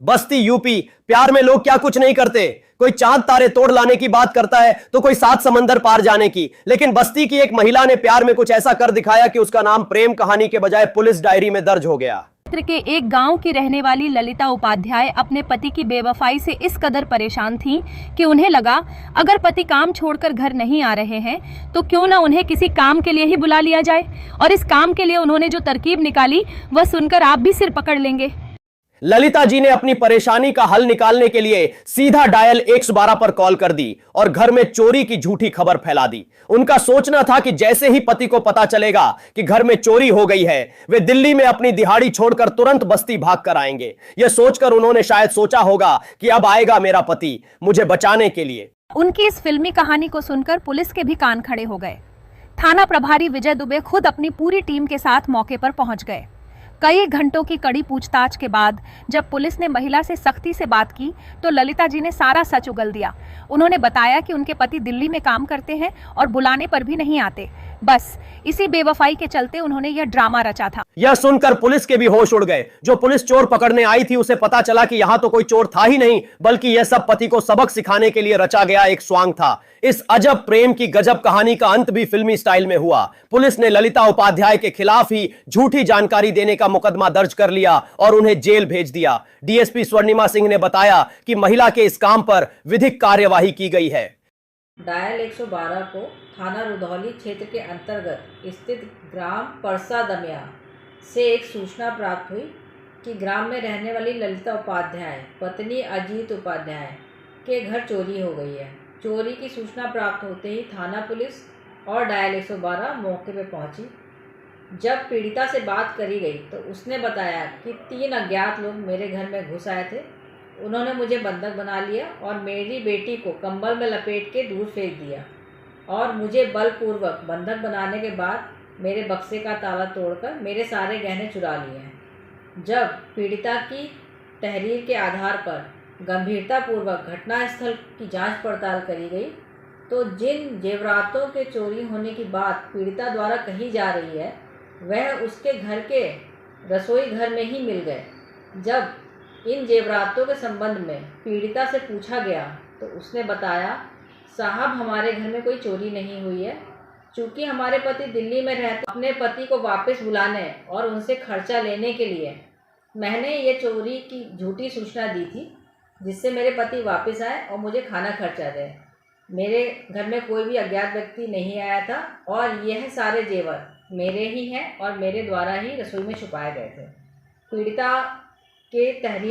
बस्ती UP. प्यार में लोग क्या कुछ नहीं करते। कोई चांद तारे तोड़ लाने की बात करता है तो कोई 7 समंदर पार जाने की। लेकिन बस्ती की एक महिला ने प्यार में कुछ ऐसा कर दिखाया कि उसका नाम प्रेम कहानी के बजाय पुलिस डायरी में दर्ज हो गया। क्षेत्र के एक गांव की रहने वाली ललिता उपाध्याय अपने पति की बेवफाई से इस कदर परेशान थीं कि उन्हें लगा अगर पति काम छोड़कर घर नहीं आ रहे हैं तो क्यों ना उन्हें किसी काम के लिए ही बुला लिया जाए। और इस काम के लिए उन्होंने जो तरकीब निकाली वह सुनकर आप भी सिर पकड़ लेंगे। ललिता जी ने अपनी परेशानी का हल निकालने के लिए सीधा डायल 112 पर कॉल कर दी और घर में चोरी की झूठी खबर फैला दी। उनका सोचना था कि जैसे ही पति को पता चलेगा कि घर में चोरी हो गई है, वे दिल्ली में अपनी दिहाड़ी छोड़कर तुरंत बस्ती भाग कर आएंगे। यह सोचकर उन्होंने शायद सोचा होगा कि अब आएगा मेरा पति मुझे बचाने के लिए। उनकी इस फिल्मी कहानी को सुनकर पुलिस के भी कान खड़े हो गए। थाना प्रभारी विजय दुबे खुद अपनी पूरी टीम के साथ मौके पर पहुंच गए। कई घंटों की कड़ी पूछताछ के बाद जब पुलिस ने महिला से सख्ती से बात की तो ललिता जी ने सारा सच उगल दिया। उन्होंने बताया कि उनके पति दिल्ली में काम करते हैं और बुलाने पर भी नहीं आते। बस इसी बेवफाई के चलते उन्होंने यह ड्रामा रचा था। यह सुनकर पुलिस के भी होश उड़ गए। जो पुलिस चोर पकड़ने आई थी उसे पता चला कि यहां तो कोई चोर था ही नहीं, बल्कि यह सब पति को सबक सिखाने के लिए रचा गया एक स्वांग था। इस अजब प्रेम की गजब कहानी का अंत भी फिल्मी स्टाइल में हुआ। पुलिस ने ललिता उपाध्याय के खिलाफ ही झूठी जानकारी देने का मुकदमा दर्ज कर लिया और उन्हें जेल भेज दिया। डीएसपी स्वर्णिमा सिंह ने बताया कि महिला के इस काम पर विधिक कार्यवाही की गई है। डायल 112 को थाना रुधौली क्षेत्र के अंतर्गत स्थित ग्राम परसा दमिया से एक सूचना प्राप्त हुई कि ग्राम में रहने वाली ललिता उपाध्याय पत्नी अजीत उपाध्याय के घर चोरी हो गई है। चोरी की सूचना प्राप्त होते ही थाना पुलिस और डायल 112 मौके पर पहुंची। जब पीड़िता से बात करी गई तो उसने बताया कि 3 अज्ञात लोग मेरे घर में घुस आए थे। उन्होंने मुझे बंधक बना लिया और मेरी बेटी को कंबल में लपेट के दूर फेंक दिया और मुझे बलपूर्वक बंधक बनाने के बाद मेरे बक्से का ताला तोड़कर मेरे सारे गहने चुरा लिए हैं। जब पीड़िता की तहरीर के आधार पर गंभीरतापूर्वक घटनास्थल की जांच पड़ताल करी गई तो जिन जेवरातों के चोरी होने की बात पीड़िता द्वारा कही जा रही है वह उसके घर के रसोई घर में ही मिल गए। जब इन जेवरातों के संबंध में पीड़िता से पूछा गया तो उसने बताया, साहब हमारे घर में कोई चोरी नहीं हुई है। चूँकि हमारे पति दिल्ली में रहते, अपने पति को वापस बुलाने और उनसे खर्चा लेने के लिए मैंने ये चोरी की झूठी सूचना दी थी जिससे मेरे पति वापस आए और मुझे खाना खर्चा दें। मेरे घर में कोई भी अज्ञात व्यक्ति नहीं आया था और यह सारे जेवर मेरे ही हैं और मेरे द्वारा ही रसोई में छुपाए गए थे। पीड़िता के तहरीर